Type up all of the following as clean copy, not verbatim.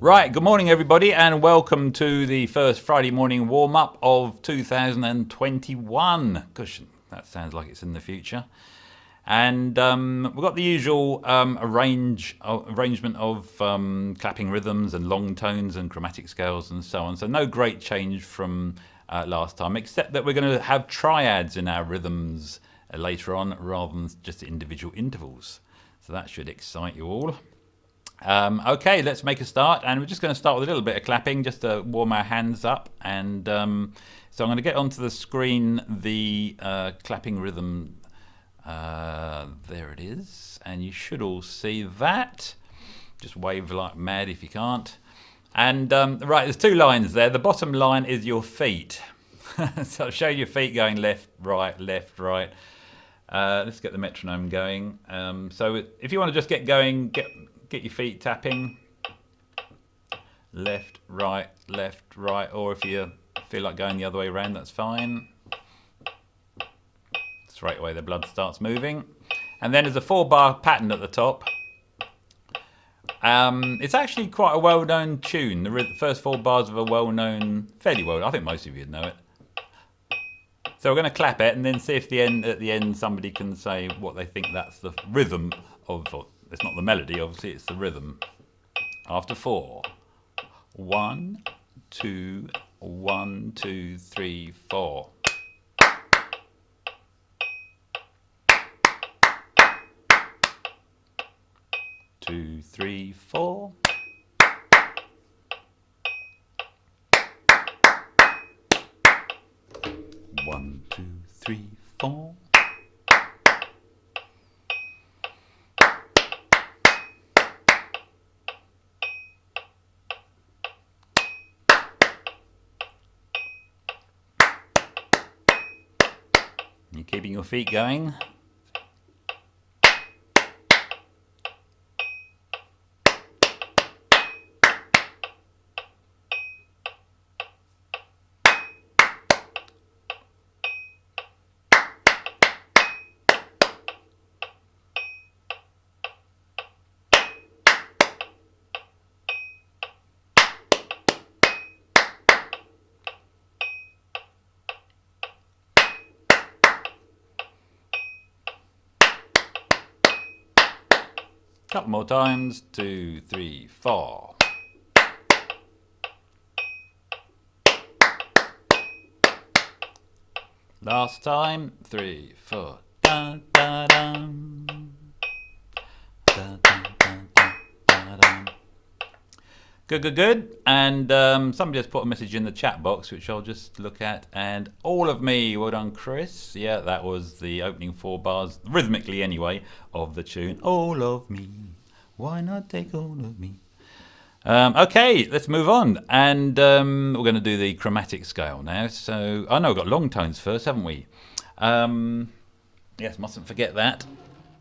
Right, good morning everybody and welcome to the first Friday morning warm-up of 2021. Gosh, that sounds like it's in the future. And we've got the usual arrangement of clapping rhythms and long tones and chromatic scales and so on. So no great change from last time, except that we're going to have triads in our rhythms later on rather than just individual intervals. So that should excite you all. Okay, let's make a start, and we're just going to start with a little bit of clapping just to warm our hands up. And so I'm going to get onto the screen the clapping rhythm. There it is, and you should all see that. Just wave like mad if you can't. And right, there's two lines there. The bottom line is your feet. So show your feet going left, right, left, right. Let's get the metronome going. So if you want to just get going, get your feet tapping. Left, right, or if you feel like going the other way around, that's fine. Straight away the blood starts moving. And then there's a 4-bar pattern at the top. It's actually quite a well-known tune. The first 4 bars of a well-known, fairly well, I think most of you know it. So we're going to clap it and then see if at the end somebody can say what they think that's the rhythm of. It's not the melody, obviously, it's the rhythm. After 4. 1, 2, 1, 2, 3, 4. Two, three, 4. One, two, three, 4. You're keeping your feet going. Couple more times. 2, 3, 4. Last time. 3, 4. Dun, dun, dun. Dun, dun, dun, dun, dun, dun. Good. And somebody just put a message in the chat box, which I'll just look at. And all of me, well done, Chris. Yeah, that was the opening 4 bars, rhythmically anyway, of the tune. All of me, why not take all of me? Okay, let's move on. And we're going to do the chromatic scale now. So I know we've got long tones first, haven't we? Yes, mustn't forget that.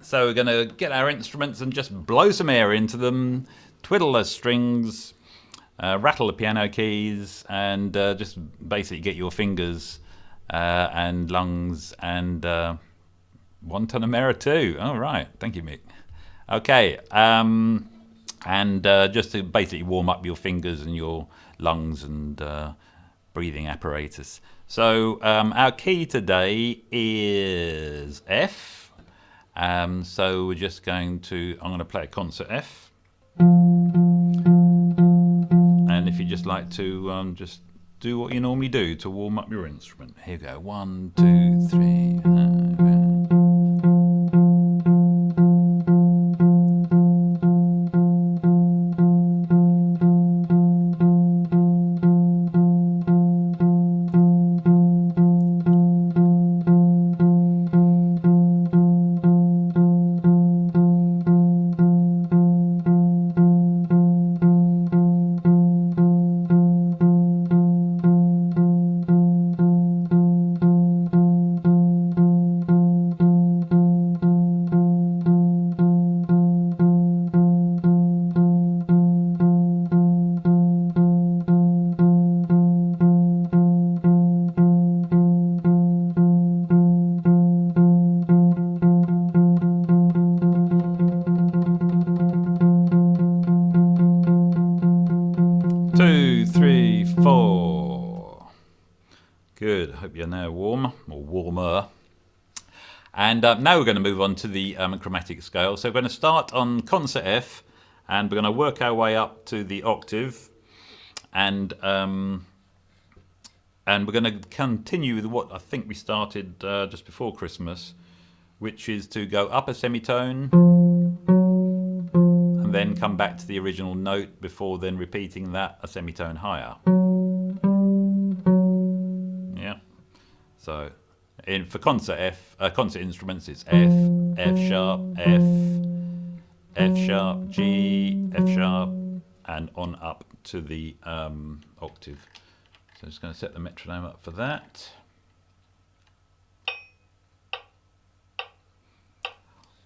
So we're going to get our instruments and just blow some air into them, twiddle the strings, rattle the piano keys, and just basically get your fingers and lungs and 1 ton of mirror too. All right, thank you, Mick. Okay, and just to basically warm up your fingers and your lungs and breathing apparatus. So our key today is F. So we're just going to, I'm going to play a concert F. And if you just like to just do what you normally do to warm up your instrument. Here we go. 1, 2, 3. 2, 3, 4. Good. Hope you're now warm or warmer. And now we're going to move on to the chromatic scale. So we're going to start on concert F, and we're going to work our way up to the octave, and we're going to continue with what I think we started just before Christmas, which is to go up a semitone and then come back to the original note before then repeating that a semitone higher. Yeah. So for concert F, concert instruments, it's F, F sharp, F, F sharp, G, F sharp, and on up to the octave. So I'm just going to set the metronome up for that.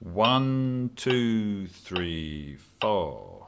1, 2, 3, 4.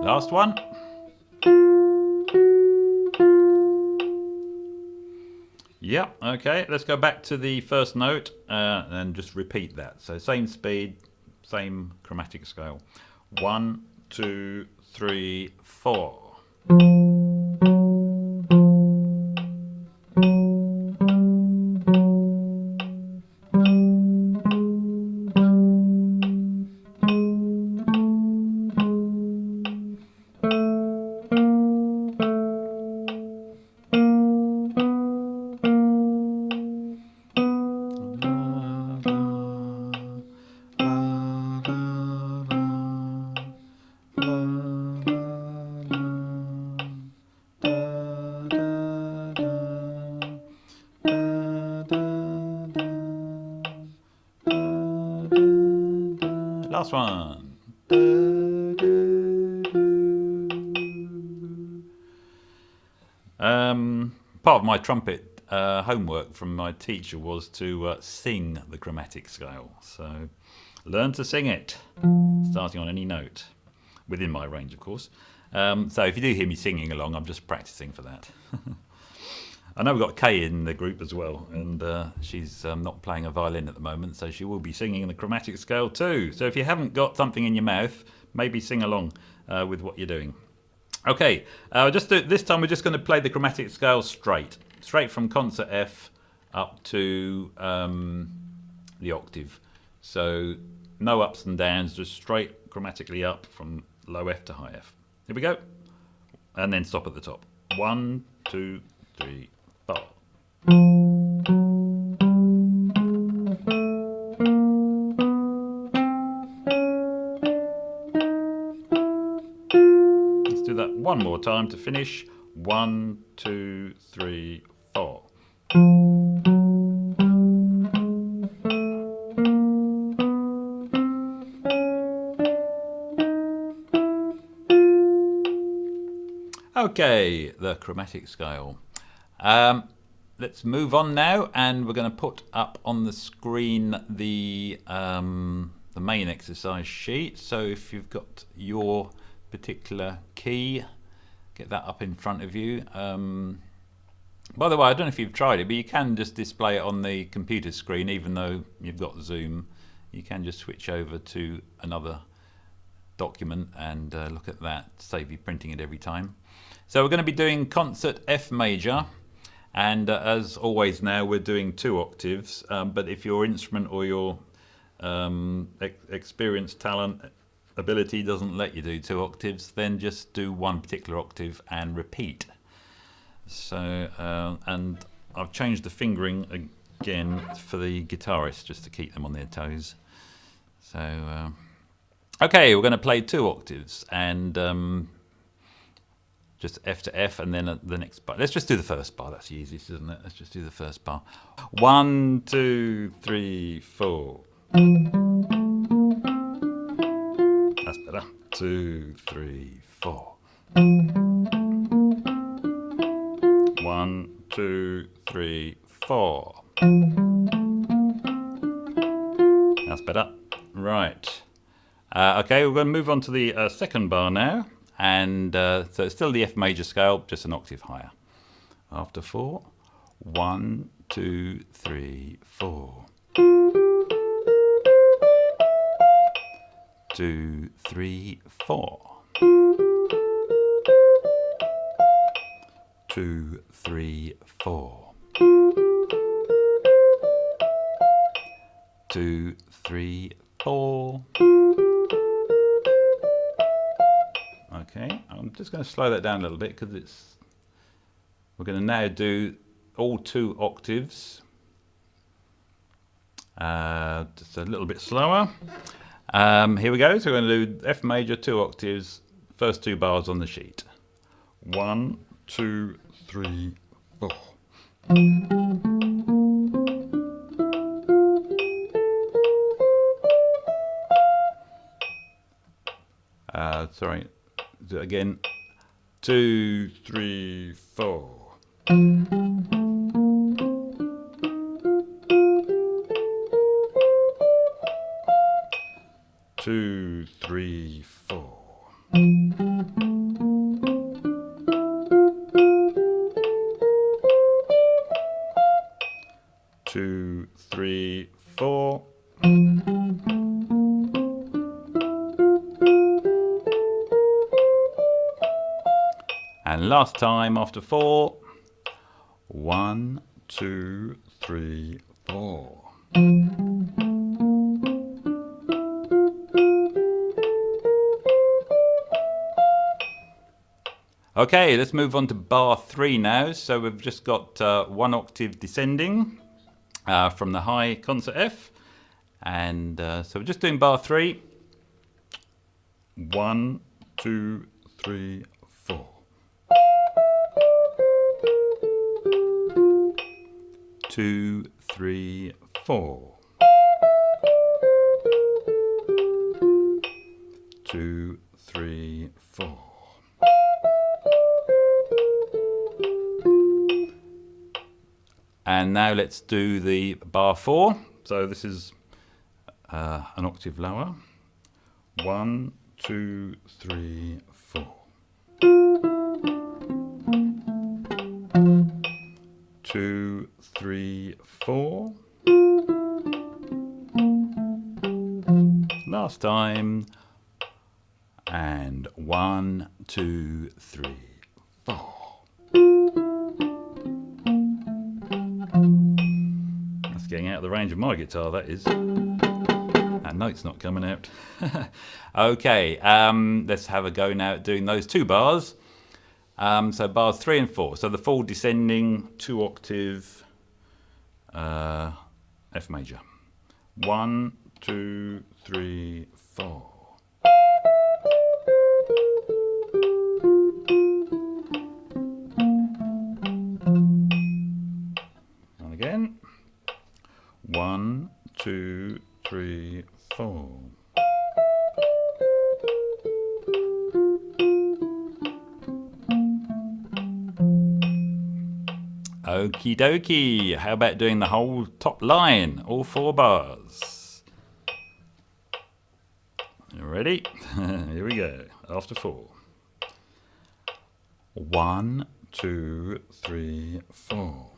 Last one. Yeah, okay, let's go back to the first note and just repeat that. So same speed, same chromatic scale. 1, 2, 3, 4. Last one. Part of my trumpet homework from my teacher was to sing the chromatic scale. So learn to sing it, starting on any note, within my range, of course. So if you do hear me singing along, I'm just practicing for that. I know we've got Kay in the group as well, and she's not playing a violin at the moment, so she will be singing the chromatic scale too. So if you haven't got something in your mouth, maybe sing along with what you're doing. Okay, this time we're just going to play the chromatic scale straight from concert F up to the octave. So no ups and downs, just straight chromatically up from low F to high F. Here we go, and then stop at the top. 1, 2, 3, 4. Let's do that one more time to finish. 1, 2, 3, 4. Okay, the chromatic scale. Let's move on now, and we're going to put up on the screen the main exercise sheet. So if you've got your particular key, get that up in front of you. By the way, I don't know if you've tried it, but you can just display it on the computer screen, even though you've got Zoom. You can just switch over to another document and look at that, save you printing it every time. So we're going to be doing concert F major, and as always now we're doing 2 octaves, but if your instrument or your experience, talent, ability doesn't let you do 2 octaves, then just do 1 particular octave and repeat. So and I've changed the fingering again for the guitarists just to keep them on their toes. So okay, we're going to play 2 octaves, and just F to F, and then the next bar. Let's just do the first bar. That's the easiest, isn't it? Let's just do the first bar. 1, 2, 3, 4. That's better. 2, 3, 4. 1, 2, 3, 4. That's better. Right. Okay, we're going to move on to the second bar now. And so it's still the F major scale, just an octave higher. After 4. 1, 2, 3, 4. 2, 3, 4. 2, 3, 4. 2, 3, 4. Okay, I'm just going to slow that down a little bit because we're going to now do all 2 octaves. Just a little bit slower. Here we go. So we're going to do F major, 2 octaves, first 2 bars on the sheet. 1, 2, 3, 4. Sorry, do it again. 2, 3, 4. 2, 3, 4. 2, 3, 4. And last time after 4. 1, 2, 3, 4. Okay, let's move on to bar 3 now. So we've just got 1 octave descending from the high concert F. And so we're just doing bar 3. 1, 2, 3, 4. 2, 3, 4. 2, 3, 4. And now let's do the bar 4. So this is an octave lower. 1, 2, 3, 4. 2, 3, 4. Last time. And 1, 2, 3, 4. That's getting out of the range of my guitar, that is. That note's not coming out. Okay, let's have a go now at doing those 2 bars. So bars 3 and 4. So the full descending 2 octave F major. 1, 2, 3, 4. 1, 2, 3, 4. Okie dokie. How about doing the whole top line, all 4 bars? You ready? Here we go. After 4. 1, 2, 3, 4.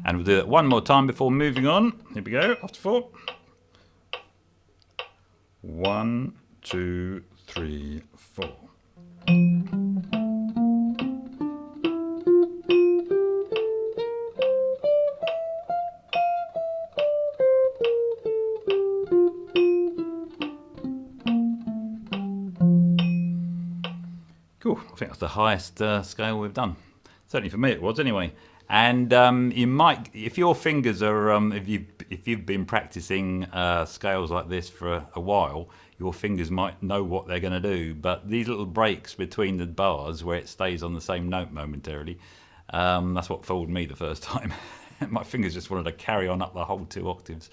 And we'll do it one more time before moving on. Here we go, after 4. 1, 2, 3, 4. Cool. I think that's the highest scale we've done. Certainly for me it was anyway. And you might, if your fingers are, if you've been practicing scales like this for a while, your fingers might know what they're going to do. But these little breaks between the bars where it stays on the same note momentarily, that's what fooled me the first time. My fingers just wanted to carry on up the whole 2 octaves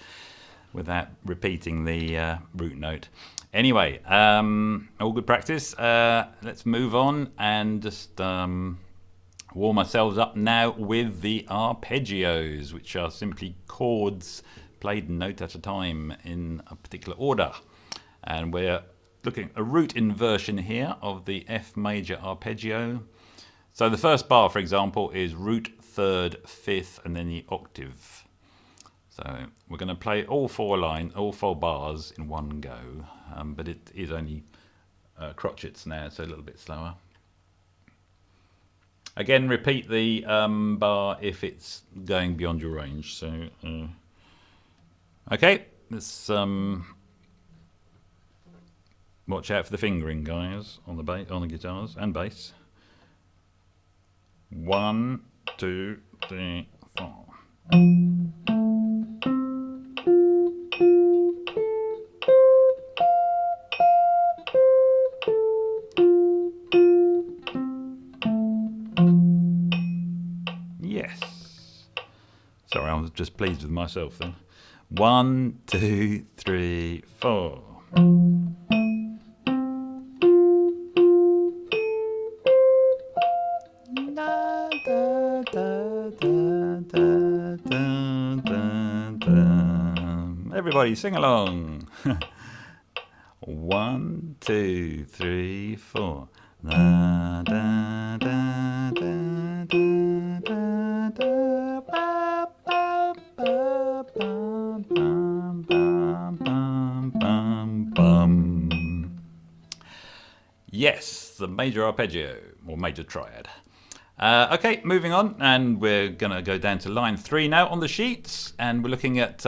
without repeating the root note. Anyway, all good practice. Let's move on and just warm ourselves up now with the arpeggios, which are simply chords played note at a time in a particular order. And we're looking at a root inversion here of the F major arpeggio. So the first bar, for example, is root, third, fifth, and then the octave. So we're going to play all 4 bars in one go, but it is only crotchets now, so a little bit slower. Again, repeat the bar if it's going beyond your range. So, okay, let's watch out for the fingering, guys, on the guitars and bass. 1, 2, 3, 4. Yes. Sorry, I was just pleased with myself then. 1, 2, 3, 4. Everybody sing along. 1, 2, 3, 4. Da, da, da, da, da, da, ba, ba, ba, bum, bum, bum, bum, bum, bum. Yes, the major arpeggio, or major triad. Okay, moving on, and we're going to go down to line 3 now on the sheets, and we're looking at,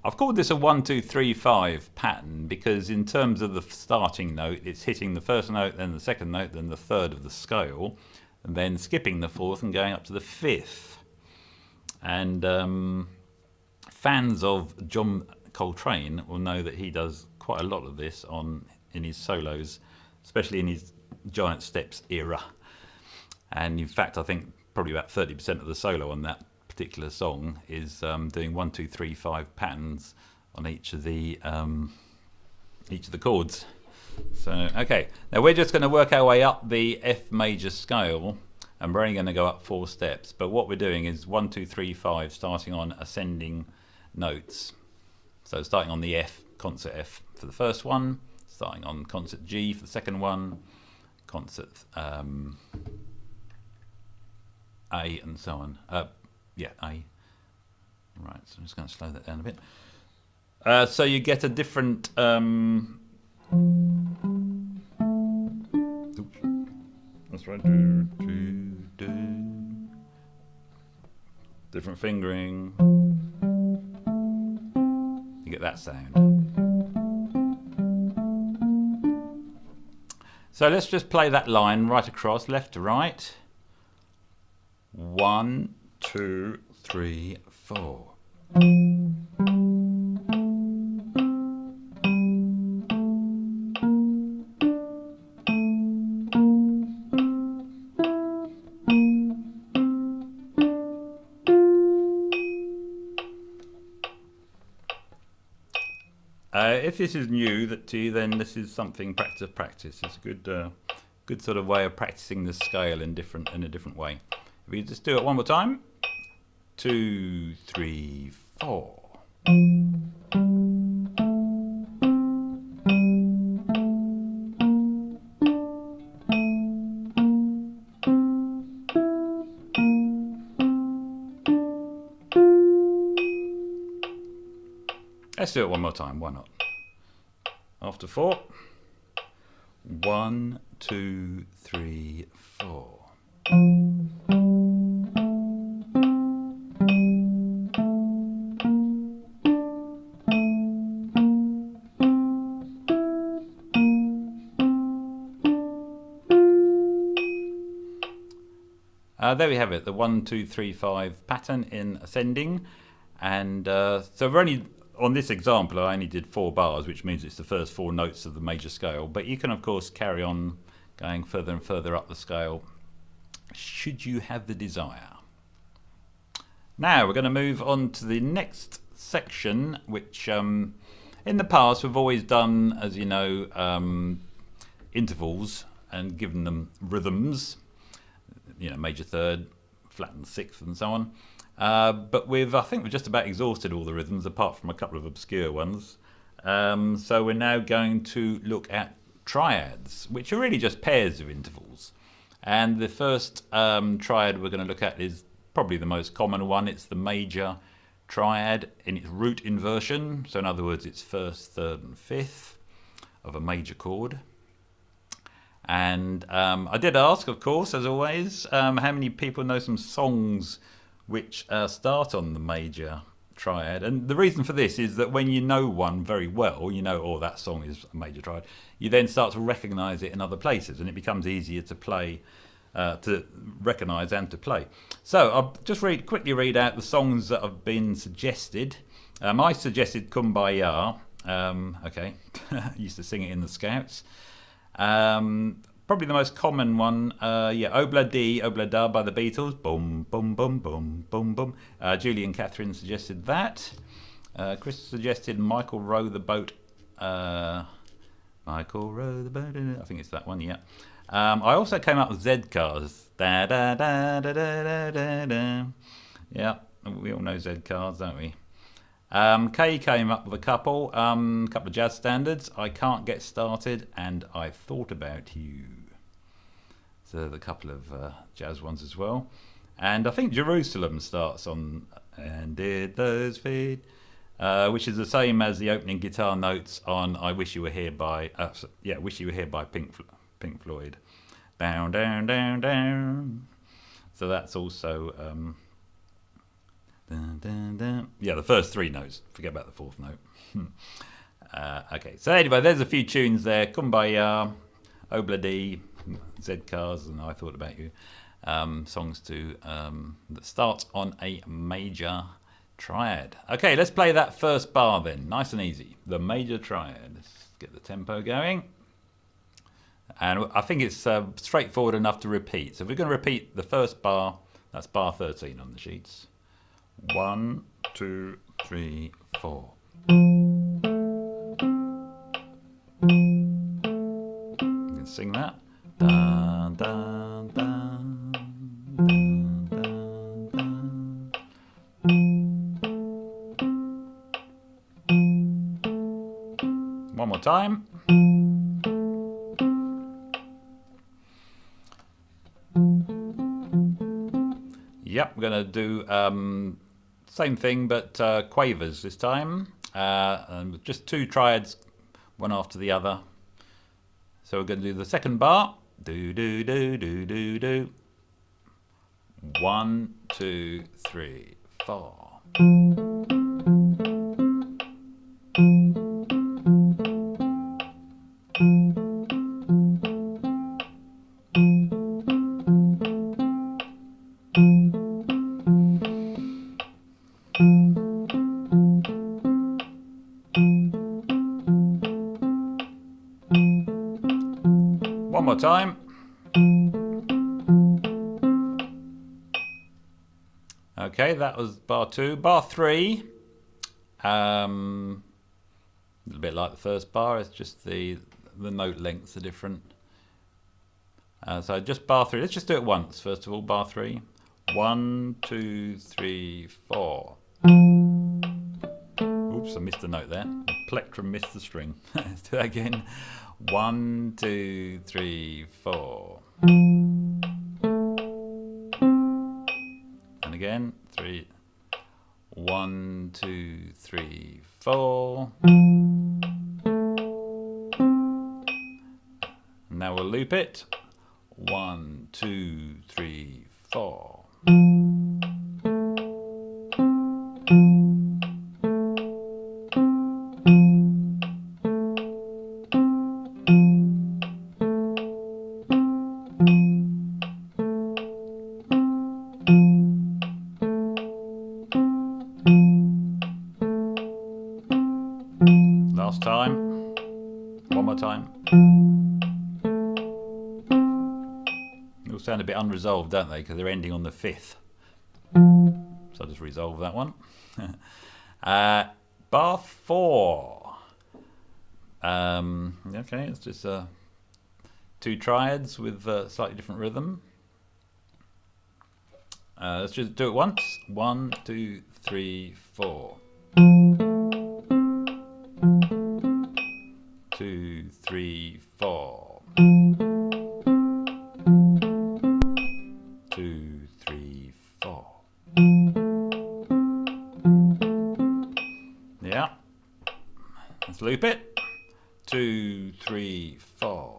I've called this a 1, 2, 3, 5 pattern, because in terms of the starting note, it's hitting the first note, then the second note, then the third of the scale, and then skipping the fourth and going up to the fifth. And fans of John Coltrane will know that he does quite a lot of this in his solos, especially in his Giant Steps era. And in fact, I think probably about 30% of the solo on that particular song is doing 1, 2, 3, 5 patterns on each of the chords. So okay, now we're just going to work our way up the F major scale, and we're only going to go up 4 steps. But what we're doing is 1, 2, 3, 5, starting on ascending notes. So starting on the F, concert F for the first one, starting on concert G for the second one, concert A, and so on. Yeah, A. Right, so I'm just going to slow that down a bit. So you get a different... That's right. Different fingering. You get that sound. So let's just play that line right across, left to right. 1, 2, 3, 4. If this is new to you, then this is something practice. It's a good sort of way of practicing the scale in a different way. If we just do it one more time. 2, 3, 4. Let's do it one more time, why not? After 4. 1, 2, 3, 4. There we have it, the 1, 2, 3, 5 pattern in ascending. And so we're only, on this example, I only did 4 bars, which means it's the first 4 notes of the major scale. But you can, of course, carry on going further and further up the scale, should you have the desire. Now we're going to move on to the next section, which in the past we've always done, as you know, intervals and given them rhythms, you know, major third, flattened sixth and so on. But I think we've just about exhausted all the rhythms apart from a couple of obscure ones. So we're now going to look at triads, which are really just pairs of intervals. And the first triad we're going to look at is probably the most common one. It's the major triad in its root inversion. So in other words, it's first, third and fifth of a major chord. And I did ask, of course, as always, how many people know some songs which start on the major triad. And the reason for this is that when you know one very well, you know, oh, that song is a major triad, you then start to recognize it in other places, and it becomes easier to play, to recognize and to play. So I'll just quickly read out the songs that have been suggested. I suggested Kumbaya. Okay, used to sing it in the Scouts. Probably the most common one, yeah, Obla Di, Obla Da by the Beatles. Boom, boom, boom, boom, boom, boom. Julie and Catherine suggested that. Chris suggested Michael Row the Boat. Michael Row the Boat. I think it's that one, yeah. I also came up with Z Cars. Da, da, da, da, da, da, da. Yeah, we all know Z Cars, don't we? Kay came up with a couple of jazz standards. I Can't Get Started and I Thought About You. So the couple of jazz ones as well. And I think Jerusalem starts on And Did Those Feet, which is the same as the opening guitar notes on I Wish You Were Here by Wish You Were Here by Pink Floyd. Down, down, down, down. So that's also dun, dun, dun. Yeah, the first 3 notes. Forget about the 4th note. Okay, so anyway, there's a few tunes there. Kumbaya, Obla Di, Z Cars, and I Thought About You. Songs that start on a major triad. Okay, let's play that first bar then. Nice and easy. The major triad. Let's get the tempo going. And I think it's straightforward enough to repeat. So if we're going to repeat the first bar, that's bar 13 on the sheets. 1, 2, 3, 4. You can sing that. Dun, dun, dun, dun, dun, dun. One more time. Yep, we're going to do same thing, but quavers this time. And just 2 triads, one after the other. So we're going to do the second bar. Do, do, do, do, do, do. 1, 2, 3, 4. One more time. Okay, that was bar 2. Bar 3, a little bit like the first bar, it's just the note lengths are different. So just bar 3, let's just do it once. First of all, bar 3. 1, 2, 3, 4. Oops, I missed a note there. The plectrum missed the string. Let's do that again. 1, 2, 3, 4. And again, 3. 1, 2, 3, 4. Now we'll loop it. 1, 2, 3, 4. Last time. One more time. They all sound a bit unresolved, don't they? Because they're ending on the 5th. So I'll just resolve that one. Bar 4. Okay, it's just 2 triads with slightly different rhythm. Let's just do it once. 1, 2, 3, 4. 2, 3, 4. 2, 3, 4. Yeah. Let's loop it. 2, 3, 4.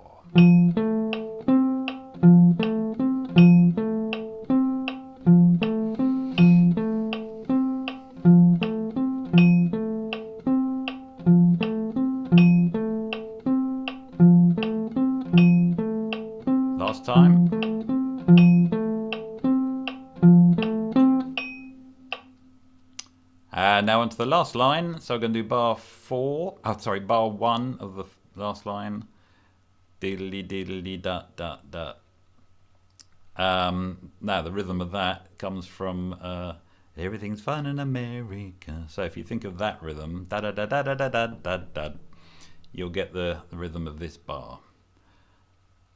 Last time. And now onto the last line. So I'm going to do bar 4. Oh, sorry, bar 1 of the last line. Diddly diddly da da da. Now the rhythm of that comes from Everything's Fun in America. So if you think of that rhythm, da da da da da da da da da, you'll get the rhythm of this bar.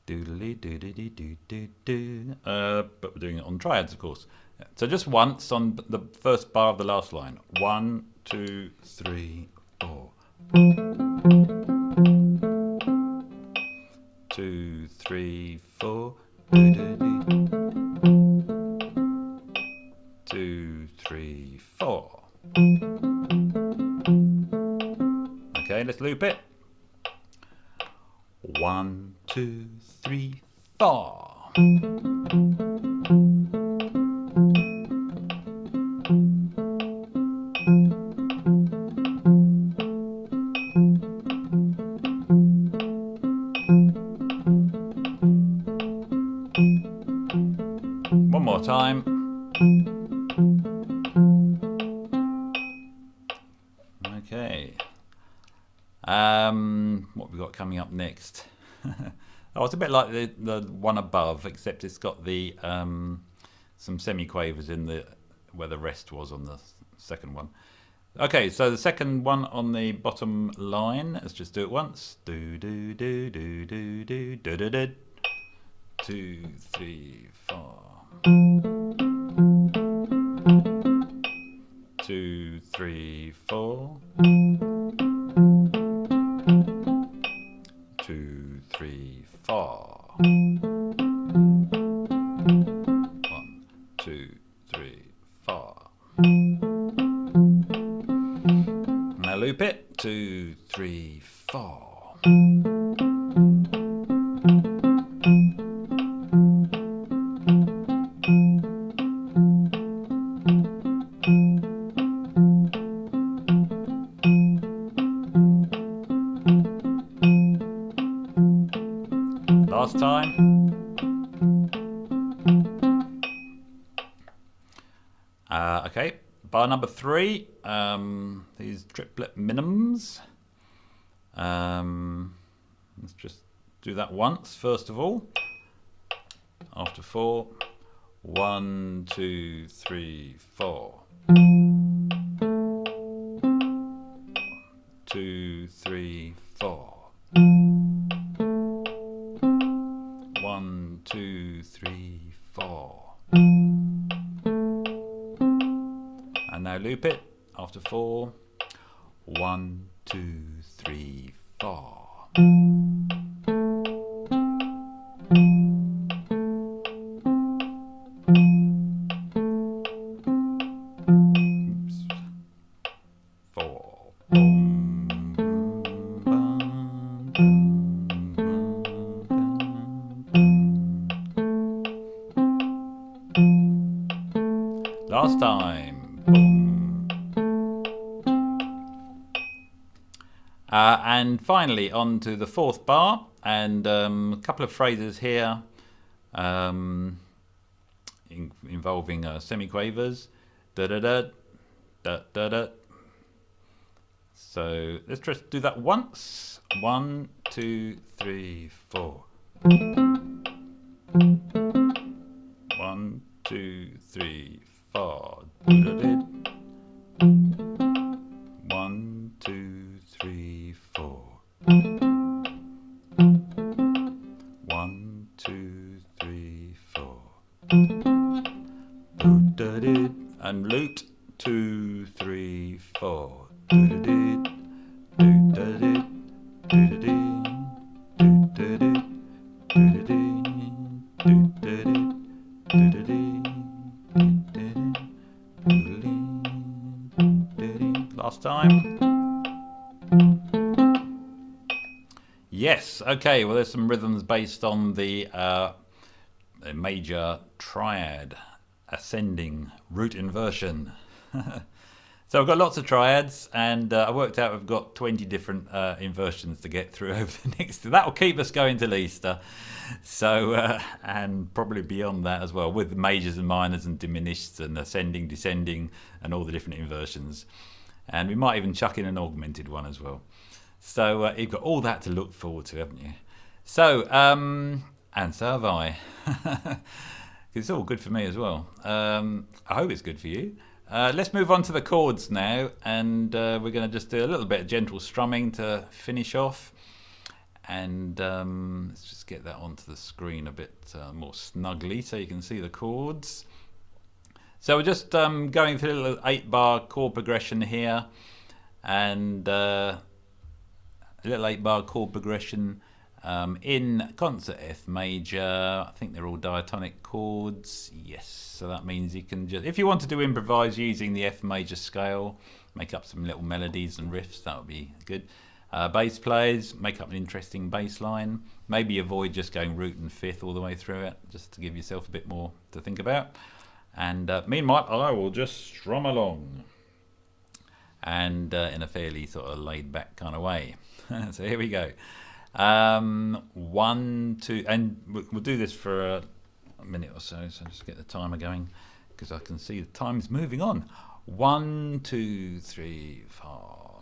Doodly doodly doo doo doo. But we're doing it on triads, of course. So just once on the first bar of the last line. 1, 2, 3, 4. 2, 3, 4. 2, 3, 4. Okay, let's loop it. 1, 2, 3, 4. One more time. Okay. What have we got coming up next? Oh, it's a bit like the one above, except it's got the some semiquavers in the where the rest was on the second one. Okay, so the second one on the bottom line. Let's just do it once. Do do do do do do do do do. 2, 3, 4. 2, 3, 4. 2, 3, 4. 1, 2, 3, 4. Now loop it. 2, 3, 4. Last time. Okay, bar number 3. These triplet minimums. Let's just do that once first of all. After 4. 1, 2, 3, 4. 2, 3, 4. 1, 2, 3, 4. And now loop it after 4. 1, 2, 3, 4. Last time. Boom. And finally on to the 4th bar, and a couple of phrases here involving semiquavers. Da da da da da da. So let's just do that once. 1, 2, 3, 4. 1, 2, 3, 4. 1, 2, 3, 4. 1, 2, 3, 4. And loot 2, 3, 4. Last time. Yes, okay, well there's some rhythms based on the major triad ascending root inversion. So I've got lots of triads, and I worked out we've got 20 different inversions to get through over the next. That'll keep us going till Easter. So and probably beyond that as well, with the majors and minors and diminished and ascending, descending, and all the different inversions. And we might even chuck in an augmented one as well. So you've got all that to look forward to, haven't you? So and so have I. It's all good for me as well. I hope it's good for you. Let's move on to the chords now, and we're going to just do a little bit of gentle strumming to finish off. And let's just get that onto the screen a bit more snugly so you can see the chords. So we're just going through a little 8-bar chord progression here, and a little 8-bar chord progression in concert F major. I think they're all diatonic chords. Yes, so that means you can just, if you want to improvise using the F major scale, make up some little melodies and riffs, that would be good. Bass players, make up an interesting bass line. Maybe avoid just going root and fifth all the way through it, just to give yourself a bit more to think about. And meanwhile, I will just strum along, and in a fairly sort of laid back kind of way. So here we go. 1, 2, and we'll do this for a minute or so. So just get the timer going, because I can see the time's moving on. 1, 2, 3, 4.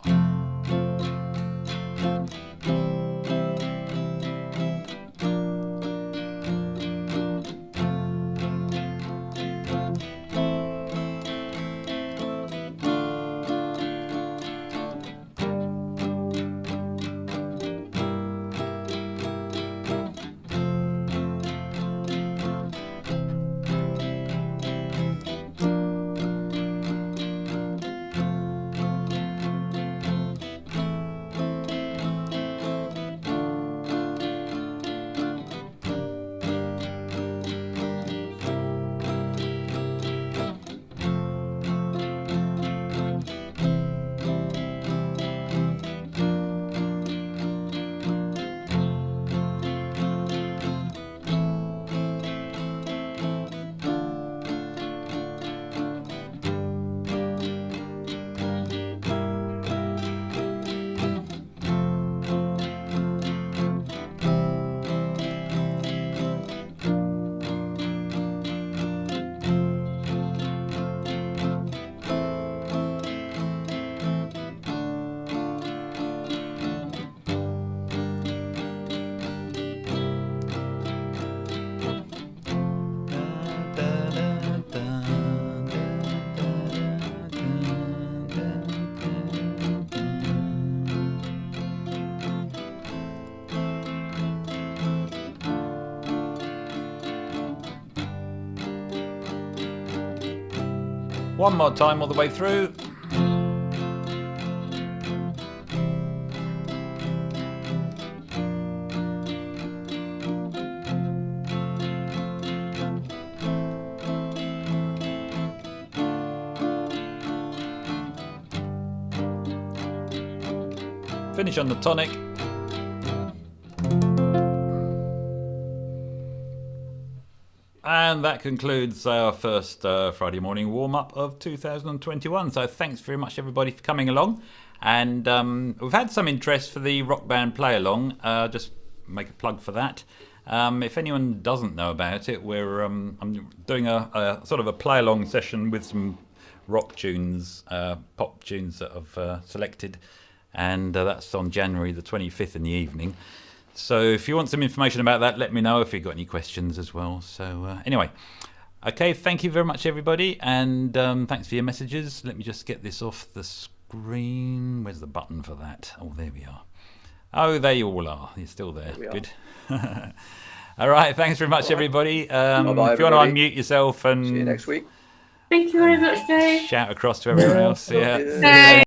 One more time all the way through. Finish on the tonic. And that concludes our first Friday morning warm-up of 2021. So thanks very much everybody for coming along. And we've had some interest for the Rock Band play-along. Just make a plug for that. If anyone doesn't know about it, I'm doing a sort of a play-along session with some rock tunes, pop tunes that I've selected. and that's on January the 25th in the evening. So if you want some information about that, let me know if you've got any questions as well. So anyway, okay, thank you very much, everybody, and thanks for your messages. Let me just get this off the screen. Where's the button for that? Oh, there we are. Oh, there you all are. You're still there. Good. All right, thanks very much, everybody. If you want to unmute yourself and see you next week. Thank you very much, Dave. Shout across to everyone else. Yeah. Bye.